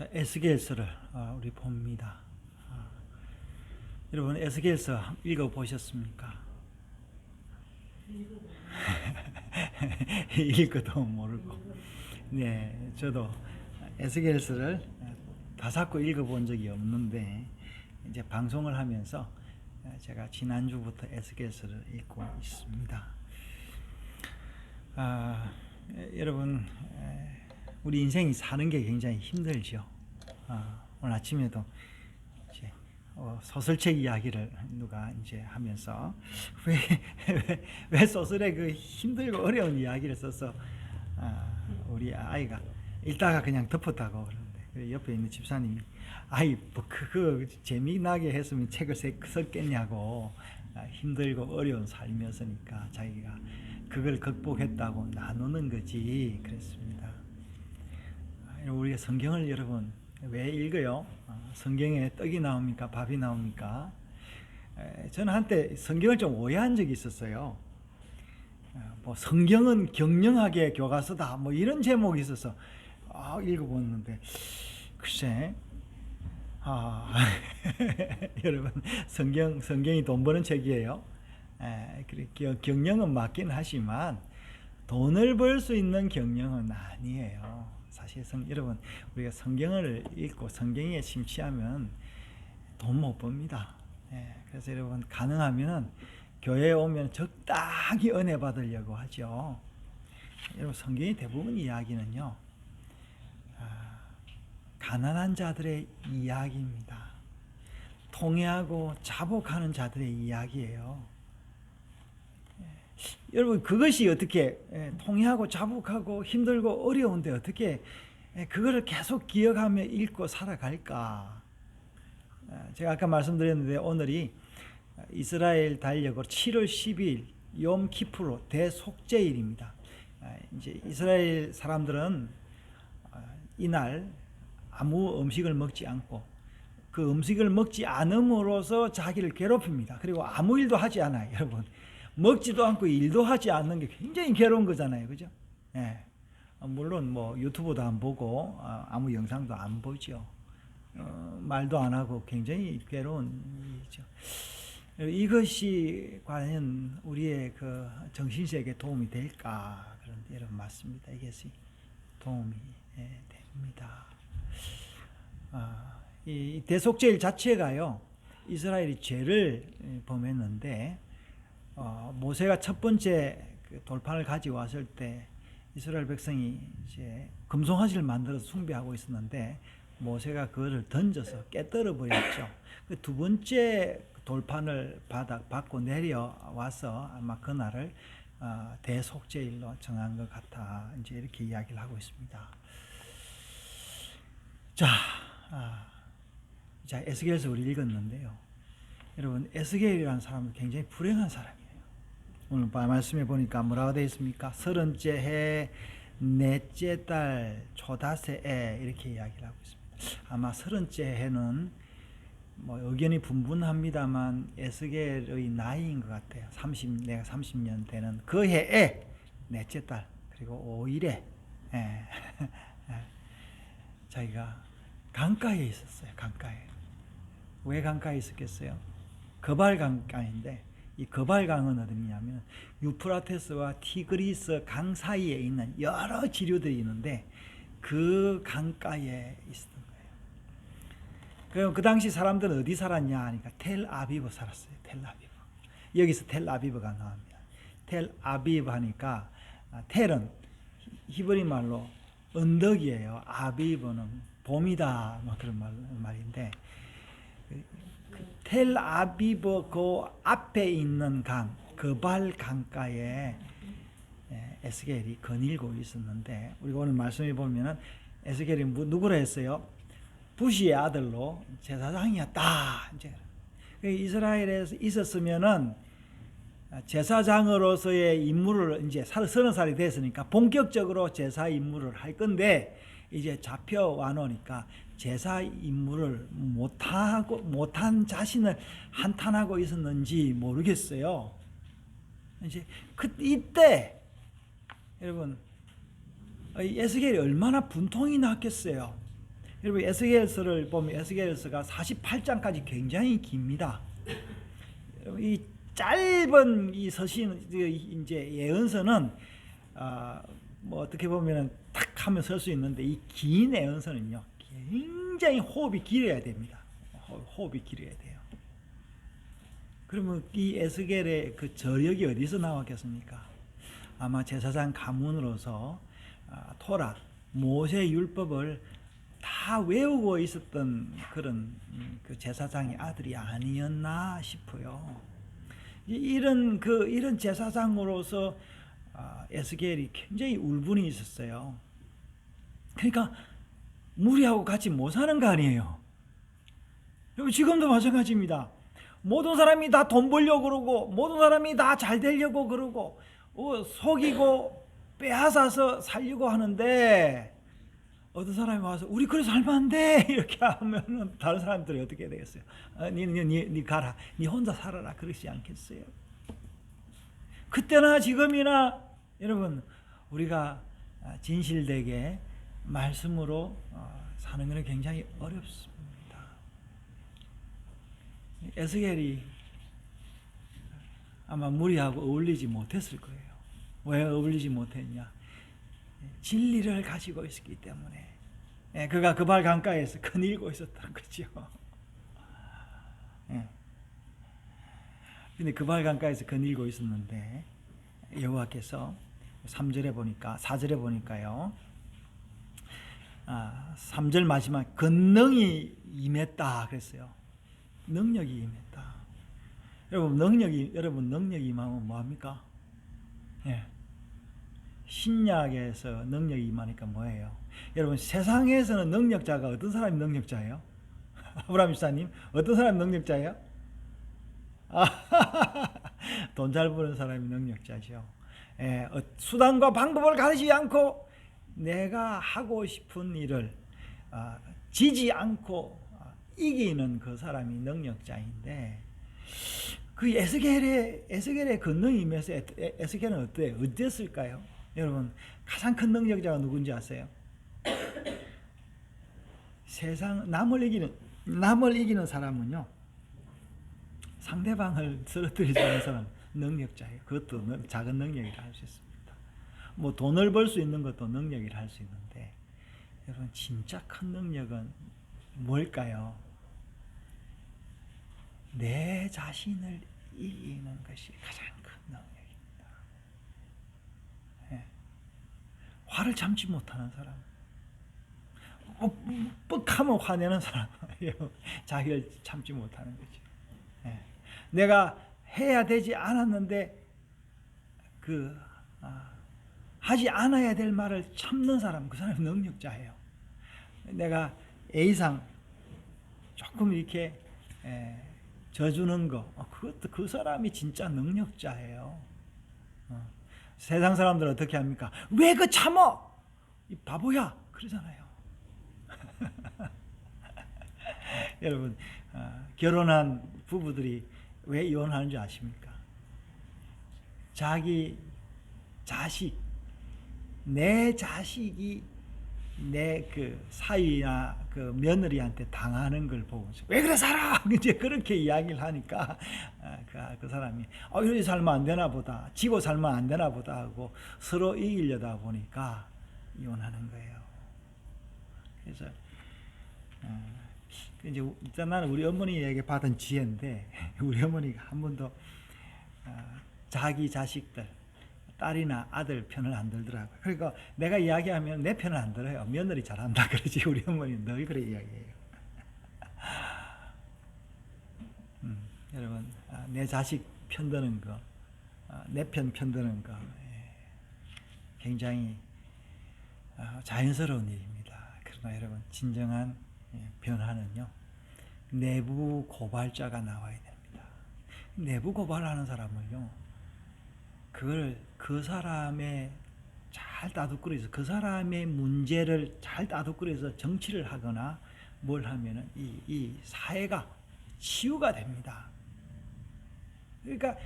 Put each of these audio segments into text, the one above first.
자, 에스겔서를 우리 봅니다. 여러분 에스겔서 읽어보셨습니까? 읽어도 모르고. 네, 저도 에스겔서를 다 잡고 읽어본 적이 없는데 이제 방송을 하면서 제가 지난주부터 에스겔서를 읽고 있습니다. 여러분 우리 인생이 사는 게 굉장히 힘들죠. 오늘 아침에도 이제 소설책 이야기를 누가 이제 하면서 왜 소설에 그 힘들고 어려운 이야기를 써서 우리 아이가 읽다가 그냥 덮었다고 그러는데 옆에 있는 집사님이 아이 뭐 그거 재미나게 했으면 책을 썼겠냐고. 힘들고 어려운 삶이었으니까 자기가 그걸 극복했다고 나누는 거지 그랬습니다. 우리가 성경을 여러분 왜 읽어요? 성경에 떡이 나옵니까? 밥이 나옵니까? 저는 한때 성경을 좀 오해한 적이 있었어요. 뭐 성경은 경영학의 교과서다 뭐 이런 제목이 있어서 읽어봤는데 글쎄 여러분 성경이 돈 버는 책이에요. 경영은 맞긴 하지만 돈을 벌 수 있는 경영은 아니에요. 사실 여러분 우리가 성경을 읽고 성경에 심취하면 돈 못 법니다. 그래서 여러분 가능하면 교회에 오면 적당히 은혜 받으려고 하죠. 여러분 성경의 대부분 이야기는요 가난한 자들의 이야기입니다. 통회하고 자복하는 자들의 이야기예요. 여러분 그것이 어떻게 통회하고 자복하고 힘들고 어려운데 어떻게 그거를 계속 기억하며 읽고 살아갈까? 제가 아까 말씀드렸는데 오늘이 이스라엘 달력으로 7월 10일 욤키프로 대속죄일입니다. 이제 이스라엘 사람들은 이날 아무 음식을 먹지 않고 그 음식을 먹지 않음으로써 자기를 괴롭힙니다. 그리고 아무 일도 하지 않아요. 여러분 먹지도 않고 일도 하지 않는 게 굉장히 괴로운 거잖아요. 그죠? 물론 뭐 유튜브도 안 보고 아무 영상도 안 보죠. 말도 안 하고 굉장히 괴로운 일이죠. 이것이 과연 우리의 그 정신세계에 도움이 될까? 그런데 여러분 맞습니다. 이것이 도움이 됩니다. 이 대속죄일 자체가요 이스라엘이 죄를 범했는데 모세가 첫 번째 그 돌판을 가지고 왔을 때 이스라엘 백성이 이제 금송아지를 만들어서 숭배하고 있었는데 모세가 그거를 던져서 깨뜨려 버렸죠. 그 두 번째 돌판을 받고 내려와서 아마 그날을 대속죄일로 정한 것 같아 이제 이렇게 이야기를 하고 있습니다. 자 에스겔서 우리 읽었는데요. 여러분 에스겔이라는 사람은 굉장히 불행한 사람이에요. 오늘 말씀해 보니까 뭐라고 되어 있습니까? 30째 해 넷째 달 초닷새 해 이렇게 이야기를 하고 있습니다. 아마 30째 해는 뭐 의견이 분분합니다만 에스겔의 나이인 것 같아요. 내가 30년 되는 그 해에 넷째 달 그리고 5일에 자기가 강가에 있었어요. 강가에. 왜 강가에 있었겠어요? 거발 강가인데 이 거발강은 어디냐면 유프라테스와 티그리스 강 사이에 있는 여러 지류들이 있는데 그 강가에 있었던 거예요. 그럼 그 당시 사람들은 어디 살았냐 하니까 텔아비브 살았어요. 텔아비브. 여기서 텔아비브가 나옵니다. 텔아비브 하니까 텔은 히브리 말로 언덕이에요. 아비브는 봄이다 뭐 그런 말인데 텔아비브 그 앞에 있는 강 거발 강가에 에스겔이 거닐고 있었는데 우리가 오늘 말씀해 보면은 에스겔이 누구라 했어요? 부시의 아들로 제사장이었다. 이제 이스라엘에서 있었으면은 제사장으로서의 임무를 이제 30살이 됐으니까 본격적으로 제사 임무를 할 건데 이제 잡혀와 놓으니까 제사 임무를 못한 자신을 한탄하고 있었는지 모르겠어요. 이제 이때 여러분 에스겔이 얼마나 분통이 났겠어요. 여러분 에스겔서를 보면 에스겔서가 48장까지 굉장히 깁니다. 이 짧은 이 서신 이제 예언서는 뭐 어떻게 보면은 탁 하면 설 수 있는데 이 긴 예언서는요 굉장히 호흡이 길어야 됩니다. 호흡이 길어야 돼요. 그러면 이 에스겔의 그 저력이 어디서 나왔겠습니까? 아마 제사장 가문으로서 토라 모세 율법을 다 외우고 있었던 그런 그 제사장의 아들이 아니었나 싶어요. 이런 제사장으로서 에스겔이 굉장히 울분이 있었어요. 그러니까 무리하고 같이 못 사는 거 아니에요. 지금도 마찬가지입니다. 모든 사람이 다 돈 벌려고 그러고 모든 사람이 다 잘 되려고 그러고 속이고 빼앗아서 살려고 하는데 어떤 사람이 와서 우리 그래 살면 안 돼 이렇게 하면 다른 사람들이 어떻게 되겠어요? 니 가라, 니 혼자 살아라 그러지 않겠어요? 그때나 지금이나 여러분 우리가 진실되게 말씀으로 사는 것은 굉장히 어렵습니다. 에스겔이 아마 무리하고 어울리지 못했을 거예요. 왜 어울리지 못했냐? 진리를 가지고 있었기 때문에. 그가 그발 강가에서 거닐고 있었다는 거죠. 근데 그발 강가에서 거닐고 있었는데 여호와께서 3절에 보니까 4절에 보니까요. 3절 마지막 권능이 임했다 그랬어요. 능력이 임했다. 여러분 능력이 임하면 뭐 합니까? 신약에서 능력이 임하니까 뭐예요? 여러분 세상에서는 능력자가 어떤 사람이 능력자예요? 아브라함 집사님 어떤 사람이 능력자예요? 돈 잘 버는 사람이 능력자죠. 수단과 방법을 가리지 않고 내가 하고 싶은 일을 지지 않고 이기는 그 사람이 능력자인데 그 에스겔의 권능이 임해서 에스겔은 어땠을까요? 여러분 가장 큰 능력자가 누군지 아세요? 세상 남을 이기는 사람은요 상대방을 쓰러뜨리지 않는 사람 능력자예요. 그것도 작은 능력이라 할 수 있습니다. 뭐 돈을 벌 수 있는 것도 능력이라 할 수 있는데 여러분 진짜 큰 능력은 뭘까요? 내 자신을 이기는 것이 가장 큰 능력입니다. 화를 참지 못하는 사람, 뻑하면 화내는 사람, 자기를 참지 못하는 거죠. 내가 해야 되지 않았는데 하지 않아야 될 말을 참는 사람, 그 사람이 능력자예요. 내가 A상 조금 이렇게 져주는 거, 그것도 그 사람이 진짜 능력자예요. 세상 사람들은 어떻게 합니까? 왜 그 참어? 이 바보야! 그러잖아요. 여러분, 결혼한 부부들이 왜 이혼하는 줄 아십니까? 자기 자식, 내 자식이 내 그 사위나 그 며느리한테 당하는 걸 보면서 왜 그래 살아! 이제 그렇게 이야기를 하니까 그 사람이 이렇게 살면 안 되나 보다, 지고 살면 안 되나 보다 하고 서로 이기려다 보니까 이혼하는 거예요. 그래서 이제 일단 나는 우리 어머니에게 받은 지혜인데 우리 어머니가 한 번도 자기 자식들 딸이나 아들 편을 안 들더라고요. 그러니까 내가 이야기하면 내 편을 안 들어요. 며느리 잘한다 그러지. 우리 어머니는 늘 그래 이야기해요. 여러분 내 자식 편드는 거, 내 편 편드는 거 굉장히 자연스러운 일입니다. 그러나 여러분 진정한 변화는요 내부 고발자가 나와야 됩니다. 내부 고발하는 사람을요 그걸 그 사람의 잘 다독거려서 그 사람의 문제를 잘 다독거려서 정치를 하거나 뭘 하면은 이 사회가 치유가 됩니다. 그러니까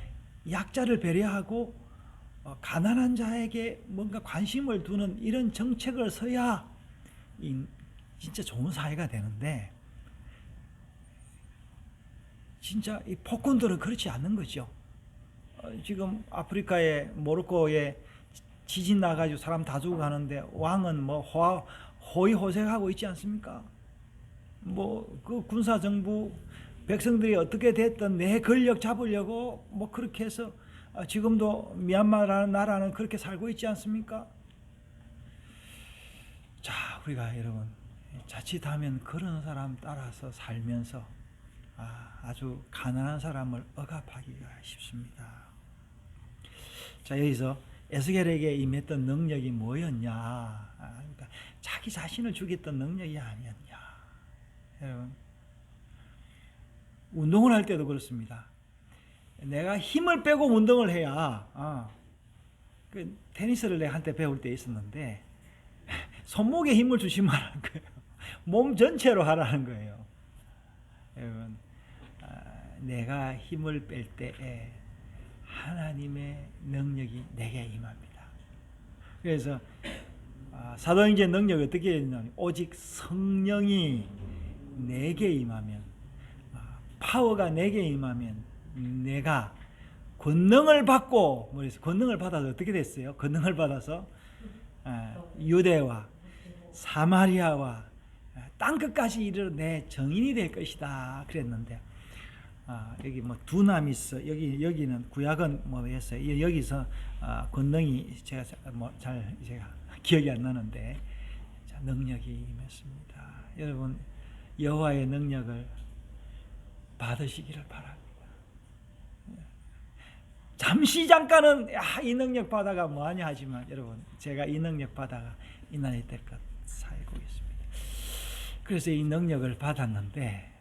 약자를 배려하고 가난한 자에게 뭔가 관심을 두는 이런 정책을 서야 진짜 좋은 사회가 되는데 진짜 이 폭군들은 그렇지 않는 거죠. 지금 아프리카의 모로코에 지진 나가지고 사람 다 죽어가는데 왕은 뭐 호의호색하고 있지 않습니까? 뭐 그 군사 정부 백성들이 어떻게 됐든 내 권력 잡으려고 뭐 그렇게 해서 지금도 미얀마라는 나라는 그렇게 살고 있지 않습니까? 자, 우리가 여러분 자칫하면 그런 사람 따라서 살면서 아주 가난한 사람을 억압하기가 쉽습니다. 자, 여기서 에스겔에게 임했던 능력이 뭐였냐? 그러니까 자기 자신을 죽였던 능력이 아니었냐? 여러분, 운동을 할 때도 그렇습니다. 내가 힘을 빼고 운동을 해야 그 테니스를 내가 한때 배울 때 있었는데 손목에 힘을 주지 말라는 거예요. 몸 전체로 하라는 거예요. 여러분, 내가 힘을 뺄 때에 하나님의 능력이 내게 임합니다. 그래서 사도행전 능력이 어떻게 되냐면 오직 성령이 내게 임하면, 파워가 내게 임하면 내가 권능을 받고, 그래서 권능을 받아서 어떻게 됐어요? 권능을 받아서 유대와 사마리아와 땅끝까지 이르러 내 정인이 될 것이다 그랬는데, 여기 뭐 두나미스, 여기는 구약은 뭐였어요? 여기서 권능이 제가 제가 기억이 안 나는데, 자, 능력이 임했습니다. 여러분, 여호와의 능력을 받으시기를 바랍니다. 잠시 잠깐은 이 능력 받아가 뭐하냐 하지만, 여러분, 제가 이 능력 받아가 이 나이 때껏 살고 있습니다. 그래서 이 능력을 받았는데,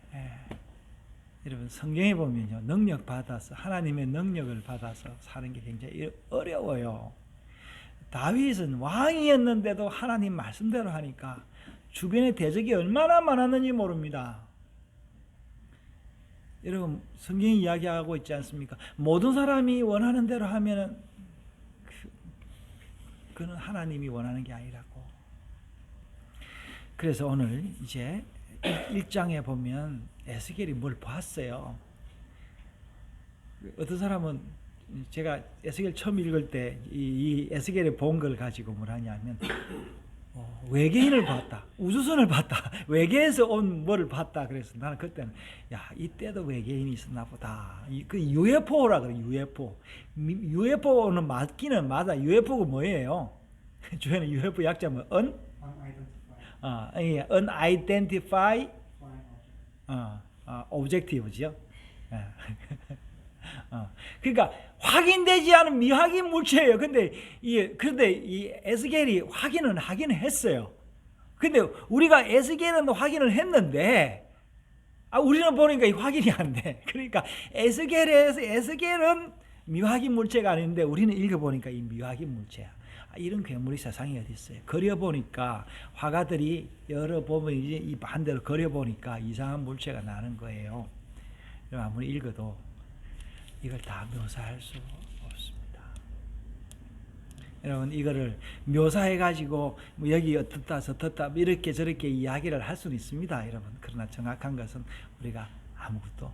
여러분, 성경에 보면요, 능력 받아서, 하나님의 능력을 받아서 사는 게 굉장히 어려워요. 다윗은 왕이었는데도 하나님 말씀대로 하니까 주변에 대적이 얼마나 많았는지 모릅니다. 여러분, 성경이 이야기하고 있지 않습니까? 모든 사람이 원하는 대로 하면은 그는 하나님이 원하는 게 아니라고. 그래서 오늘 이제 1장에 보면 에스겔이 뭘 봤어요. 어떤 사람은, 제가 에스겔 처음 읽을 때 이 에스겔이 본 걸 가지고 뭘 하냐면, 외계인을 봤다, 우주선을 봤다, 외계에서 온 뭐를 봤다. 그래서 나는 그때는 이때도 외계인이 있었나 보다. 그 UFO라 그래. UFO는 맞기는 맞아. UFO가 뭐예요? 주에는 UFO 약자 뭐 unidentified objective죠. 그러니까 확인되지 않은 미확인 물체예요. 그런데 이 에스겔이 확인은 하긴 했어요. 근데 우리가 에스겔은 확인을 했는데 우리는 보니까 확인이 안 돼. 그러니까 에스겔은 미확인 물체가 아닌데 우리는 읽어보니까 이 미확인 물체야. 이런 괴물이 세상에 어디 있어요? 그려보니까 화가들이 열어보면 이제 이 반대로 그려보니까 이상한 물체가 나는 거예요. 아무리 읽어도 이걸 다 묘사할 수 없습니다. 여러분, 이거를 묘사해가지고 여기 어떻다 저떻다 이렇게 저렇게 이야기를 할 수는 있습니다, 여러분. 그러나 정확한 것은 우리가 아무것도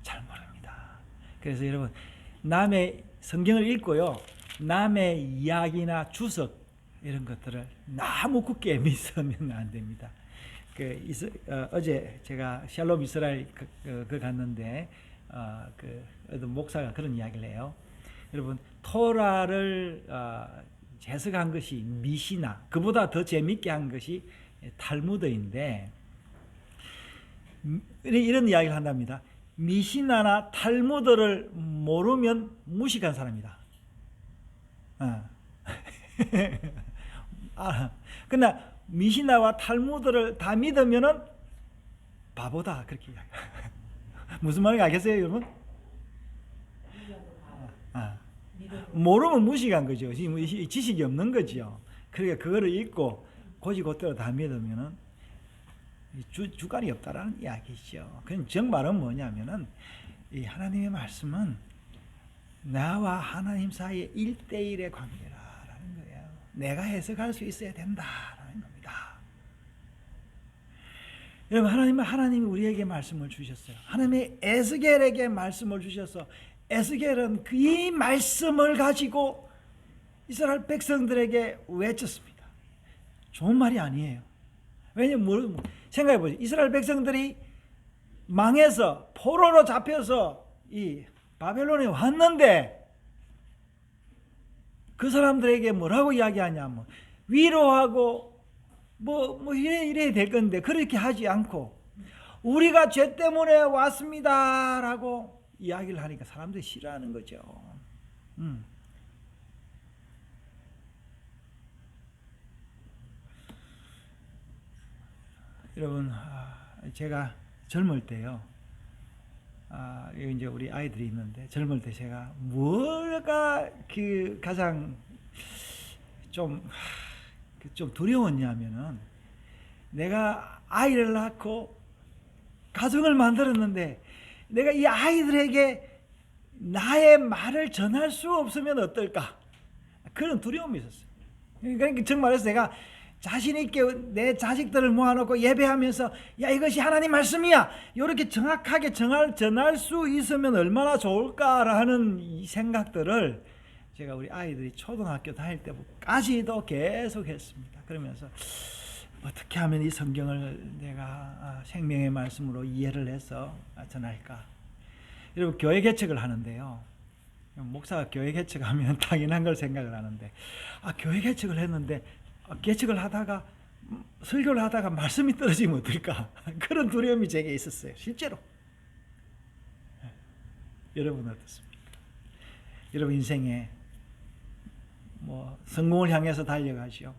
잘 모릅니다. 그래서 여러분, 남의 성경을 읽고요, 남의 이야기나 주석 이런 것들을 너무 굳게 믿으면 안 됩니다. 어제 제가 샬롬 이스라엘 갔는데 어떤 목사가 그런 이야기를 해요. 여러분, 토라를 해석한 것이 미시나, 그보다 더 재밌게 한 것이 탈무드인데, 이런 이야기를 한답니다. 미시나나 탈무드를 모르면 무식한 사람이다. 그러나 미시나와 탈무드를 다 믿으면은 바보다, 그렇게 이야기해요. 무슨 말인지 알겠어요, 여러분? 모르면 무식한 거죠. 지식이 없는 거죠. 그러니까 그거를 읽고 고지고대로 다 믿으면은 주관이 없다라는 이야기죠. 그럼 정말은 뭐냐면은 이 하나님의 말씀은 나와 하나님 사이의 1대1의 관계라는 거예요. 내가 해석할 수 있어야 된다라는 겁니다. 여러분, 하나님이 우리에게 말씀을 주셨어요. 하나님이 에스겔에게 말씀을 주셔서 에스겔은 이 말씀을 가지고 이스라엘 백성들에게 외쳤습니다. 좋은 말이 아니에요. 왜냐면 생각해 보세요. 이스라엘 백성들이 망해서 포로로 잡혀서 이 바벨론에 왔는데 그 사람들에게 뭐라고 이야기하냐면 위로하고 뭐 이래 될 건데 그렇게 하지 않고 우리가 죄 때문에 왔습니다라고 이야기를 하니까 사람들이 싫어하는 거죠. 여러분, 제가 젊을 때요. 여기 이제 우리 아이들이 있는데 젊을 때 제가 뭐가 가장 좀 두려웠냐면은 내가 아이를 낳고 가정을 만들었는데 내가 이 아이들에게 나의 말을 전할 수 없으면 어떨까? 그런 두려움이 있었어요. 그러니까 정말로 내가 자신 있게 내 자식들을 모아놓고 예배하면서 야 이것이 하나님 말씀이야 이렇게 정확하게 전할 수 있으면 얼마나 좋을까라는 이 생각들을 제가 우리 아이들이 초등학교 다닐 때까지도 계속 했습니다. 그러면서 어떻게 하면 이 성경을 내가 생명의 말씀으로 이해를 해서 전할까. 여러분, 교회 개척을 하는데요, 목사가 교회 개척하면 당연한 걸 생각을 하는데 교회 개척을 했는데 개척을 하다가 설교를 하다가 말씀이 떨어지면 어떨까 그런 두려움이 제게 있었어요. 실제로. 여러분 어떻습니까? 여러분 인생에 뭐 성공을 향해서 달려가시오,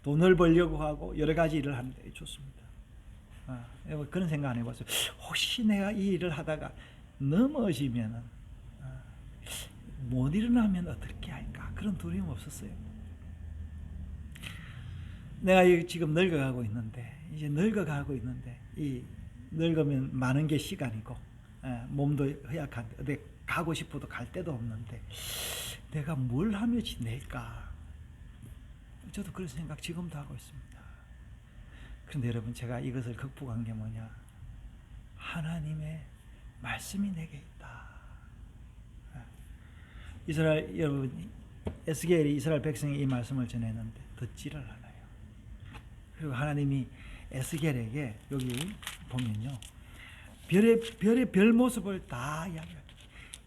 돈을 벌려고 하고 여러 가지 일을 하는데 좋습니다. 여러분 그런 생각 안 해봤어요? 혹시 내가 이 일을 하다가 넘어지면 못 일어나면 어떻게 할까? 그런 두려움 없었어요. 내가 지금 늙어가고 있는데 이 늙으면 많은 게 시간이고 몸도 허약한데 어디 가고 싶어도 갈 데도 없는데 내가 뭘 하며 지낼까? 저도 그런 생각 지금도 하고 있습니다. 그런데 여러분, 제가 이것을 극복한 게 뭐냐? 하나님의 말씀이 내게 있다. 이스라엘 여러분, 에스겔이 이스라엘 백성이 이 말씀을 전했는데 듣지를 않아요. 그리고 하나님이 에스겔에게 여기 보면요, 별의 별 모습을 다 이야기해요.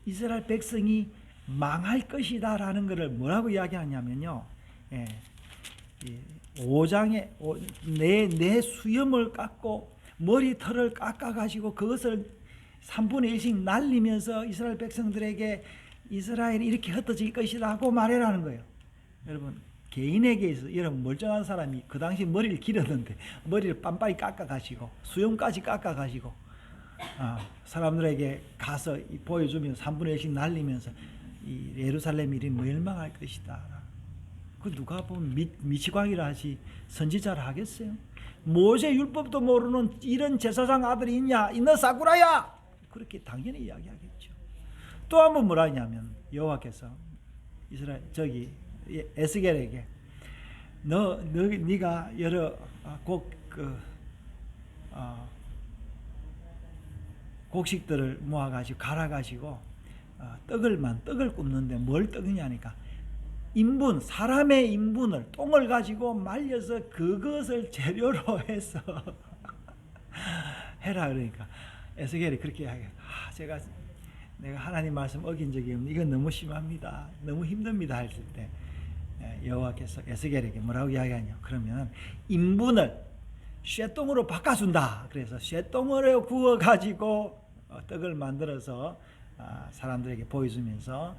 이스라엘 백성이 망할 것이다라는 것을 뭐라고 이야기하냐면요, 5장에 내 수염을 깎고 머리털을 깎아가지고 그것을 3분의 1씩 날리면서 이스라엘 백성들에게 이스라엘이 이렇게 흩어질 것이라고 말해라는 거예요. 여러분, 개인에게 있어서 여러분 멀쩡한 사람이 그 당시 머리를 길었는데 머리를 빤빤히 깎아가지고 수염까지 깎아가지고 사람들에게 가서 보여주면서 3분의 1씩 날리면서 이 예루살렘이 멸망할 것이다. 그 누가 보면 미치광이라 하지 선지자라 하겠어요? 모세 율법도 모르는 이런 제사장 아들이 있냐? 너 사구라야! 그렇게 당연히 이야기하겠죠. 또 한 번 뭐라 하냐면 여호와께서 이스라엘 에스겔에게 네가 여러 곡식들을 모아가지고 갈아가지고 떡을 굽는데 뭘 떡이냐니까 사람의 인분을 똥을 가지고 말려서 그것을 재료로 해서 해라. 그러니까 에스겔이 그렇게 이야기해요. 내가 하나님 말씀 어긴 적이 없는데 이건 너무 심합니다. 너무 힘듭니다. 했을 때 여호와께서 에스겔에게 뭐라고 이야기하냐? 그러면 인분을 쇠똥으로 바꿔준다. 그래서 쇠똥으로 구워가지고 떡을 만들어서 사람들에게 보여주면서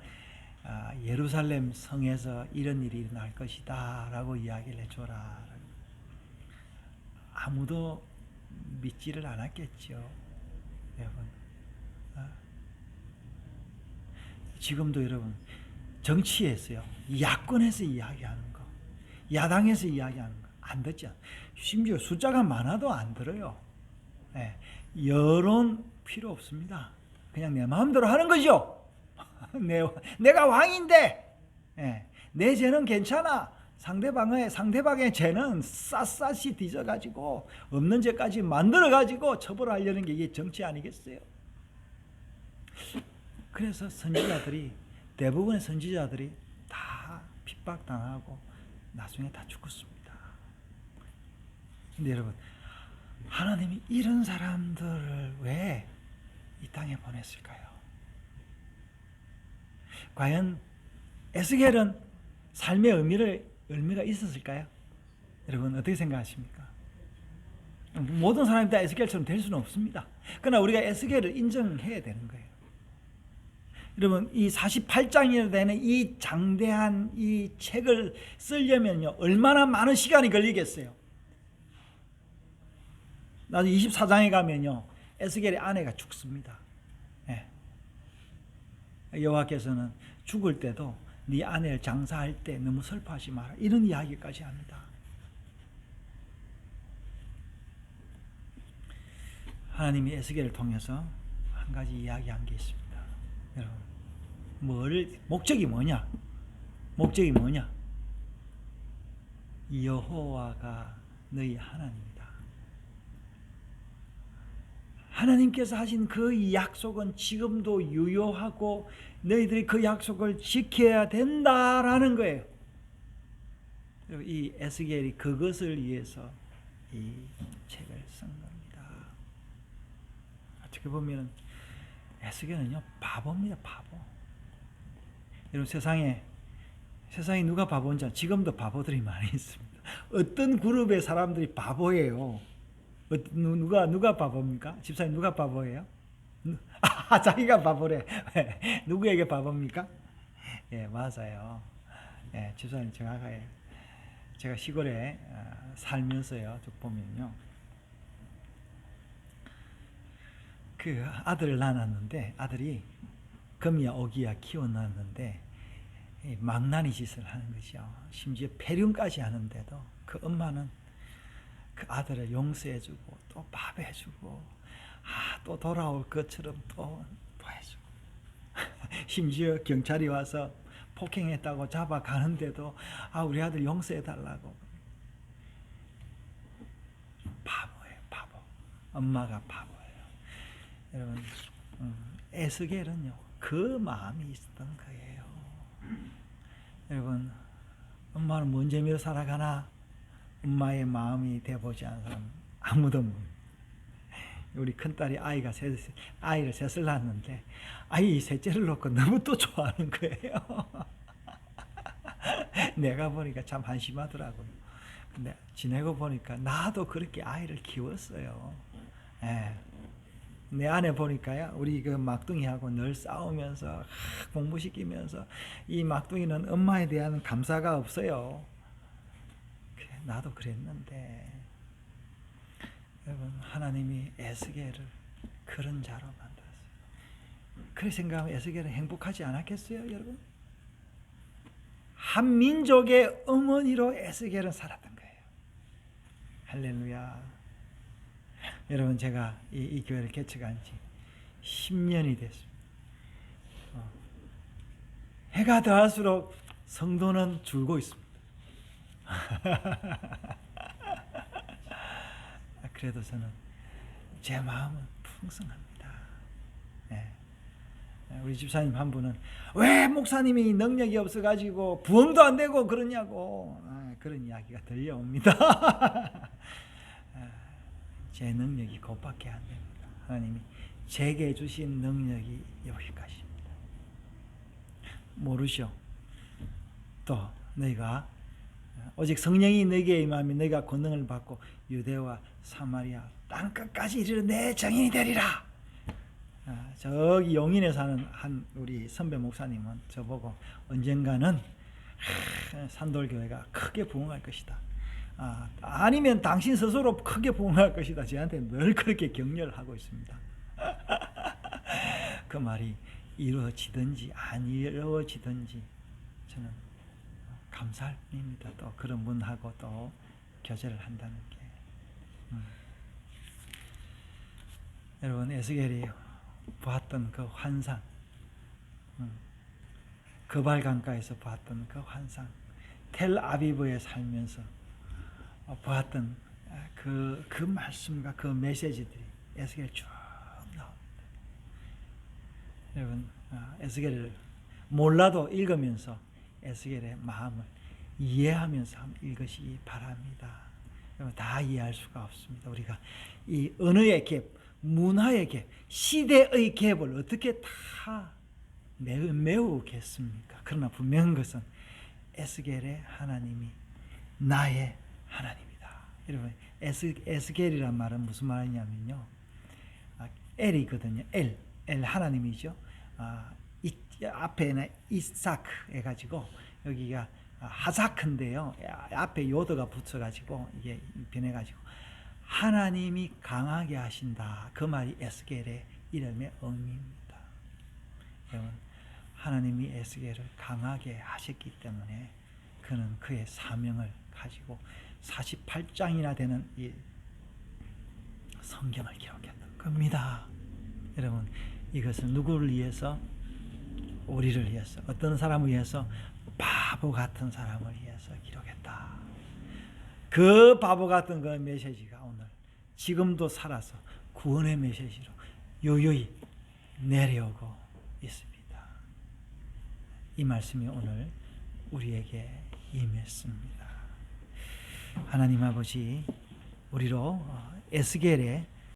예루살렘 성에서 이런 일이 일어날 것이다 라고 이야기를 해줘라. 아무도 믿지를 않았겠죠. 여러분, 지금도 여러분 정치에서요, 야권에서 이야기하는 거, 야당에서 이야기하는 거 안 듣죠. 심지어 숫자가 많아도 안 들어요. 여론 필요 없습니다. 그냥 내 마음대로 하는 거죠. 내가 왕인데 내 죄는 괜찮아. 상대방의 죄는 샅샅이 뒤져가지고 없는 죄까지 만들어가지고 처벌하려는 게 이게 정치 아니겠어요? 그래서 대부분의 선지자들이 다 핍박당하고 나중에 다 죽었습니다. 근데 여러분, 하나님이 이런 사람들을 왜 이 땅에 보냈을까요? 과연 에스겔은 삶의 의미가 있었을까요? 여러분 어떻게 생각하십니까? 모든 사람이 다 에스겔처럼 될 수는 없습니다. 그러나 우리가 에스겔을 인정해야 되는 거예요. 여러분 이 48장이나 되는 이 장대한 이 책을 쓰려면요 얼마나 많은 시간이 걸리겠어요. 나도 24장에 가면요 에스겔의 아내가 죽습니다. 예. 여호와께서는 죽을 때도 네 아내를 장사할 때 너무 슬퍼하지 마라 이런 이야기까지 합니다. 하나님이 에스겔을 통해서 한 가지 이야기한 게 있습니다. 여러분 목적이 뭐냐? 여호와가 너희 하나님이다. 하나님께서 하신 그 약속은 지금도 유효하고 너희들이 그 약속을 지켜야 된다라는 거예요. 이 에스겔이 그것을 위해서 이 책을 쓴 겁니다. 어떻게 보면 에스겔은요 바보입니다. 바보. 여러분 세상에 누가 바보인지 지금도 바보들이 많이 있습니다. 어떤 그룹의 사람들이 바보예요. 누가 바보입니까? 집사님 누가 바보예요? 자기가 바보래. 누구에게 바보입니까? 예, 맞아요. 예, 집사님 제가 시골에 살면서요, 쭉 보면요, 그 아들을 낳았는데 아들이 금이야 오기야 키워놨는데 망나니 짓을 하는 거죠. 심지어 폐륜까지 하는데도 그 엄마는 그 아들을 용서해주고 또 밥 해주고 또 돌아올 것처럼 또 해주고 심지어 경찰이 와서 폭행했다고 잡아가는데도 우리 아들 용서해달라고. 바보예요, 바보. 엄마가 바보예요. 여러분 에스겔은요 그 마음이 있었던 거예요. 여러분 엄마는 뭔 재미로 살아가나? 엄마의 마음이 돼보지 않은 사람 아무도 없는. 우리 큰딸이 아이를 셋을 낳았는데 아이 셋째를 놓고 너무 또 좋아하는 거예요. 내가 보니까 참 한심하더라고요. 근데 지내고 보니까 나도 그렇게 아이를 키웠어요. 예. 내 아내 보니까요 우리 그 막둥이하고 늘 싸우면서 공부시키면서 이 막둥이는 엄마에 대한 감사가 없어요. 나도 그랬는데 여러분 하나님이 에스겔을 그런 자로 만들었어요. 그렇게 생각하면 에스겔은 행복하지 않았겠어요, 여러분? 한 민족의 어머니로 에스겔은 살았던 거예요. 할렐루야. 여러분 제가 이 교회를 개척한 지 10년이 됐습니다. 해가 더할수록 성도는 줄고 있습니다. 그래도 저는 제 마음은 풍성합니다. 네. 우리 집사님 한 분은 왜 목사님이 능력이 없어가지고 부흥도 안 되고 그러냐고 그런 이야기가 들려옵니다. 제 능력이 그것밖에 안 됩니다. 하나님이 제게 주신 능력이 여기까지입니다. 모르시오. 또 너희가 오직 성령이 너희에게 임하면 너희가 권능을 받고 유대와 사마리아 땅끝까지 이르러 내 증인이 되리라. 저기 용인에 사는 한 우리 선배 목사님은 저보고 언젠가는 산돌교회가 크게 부흥할 것이다. 아니면 당신 스스로 크게 부흥할 것이다. 저한테 늘 그렇게 격려를 하고 있습니다. 그 말이 이루어지든지 안 이루어지든지 저는 감사할 뿐입니다. 또 그런 분하고 또 교제를 한다는 게. 여러분 에스겔이 보았던 그 환상, 거발 강가에서 보았던 그 환상, 텔아비브에 살면서 보았던 그 말씀과 그 메시지들이 에스겔 쭉 나옵니다. 여러분 에스겔을 몰라도 읽으면서 에스겔의 마음을 이해하면서 한번 읽으시기 바랍니다. 여러분 다 이해할 수가 없습니다. 우리가 이 언어의 갭, 문화의 갭, 시대의 갭을 어떻게 다 메우겠습니까? 그러나 분명한 것은 에스겔의 하나님이 나의 하나님이다. 여러분 에스겔이란 말은 무슨 말이냐면요, 엘이거든요. 엘 하나님이죠. 이 앞에는 이사크 해가지고 여기가 하사크인데요. 앞에 요더가 붙어가지고 이게 변해가지고 하나님이 강하게 하신다. 그 말이 에스겔의 이름의 의미입니다. 여러분 하나님이 에스겔을 강하게 하셨기 때문에 그는 그의 사명을 가지고 48장이나 되는 이 성경을 기록했던 겁니다. 여러분 이것은 누구를 위해서? 우리를 위해서, 어떤 사람을 위해서? 바보 같은 사람을 위해서 기록했다. 그 바보 같은 그 메시지가 오늘 지금도 살아서 구원의 메시지로 요요히 내려오고 있습니다. 이 말씀이 오늘 우리에게 임했습니다. 하나님 아버지, 우리로 에스겔의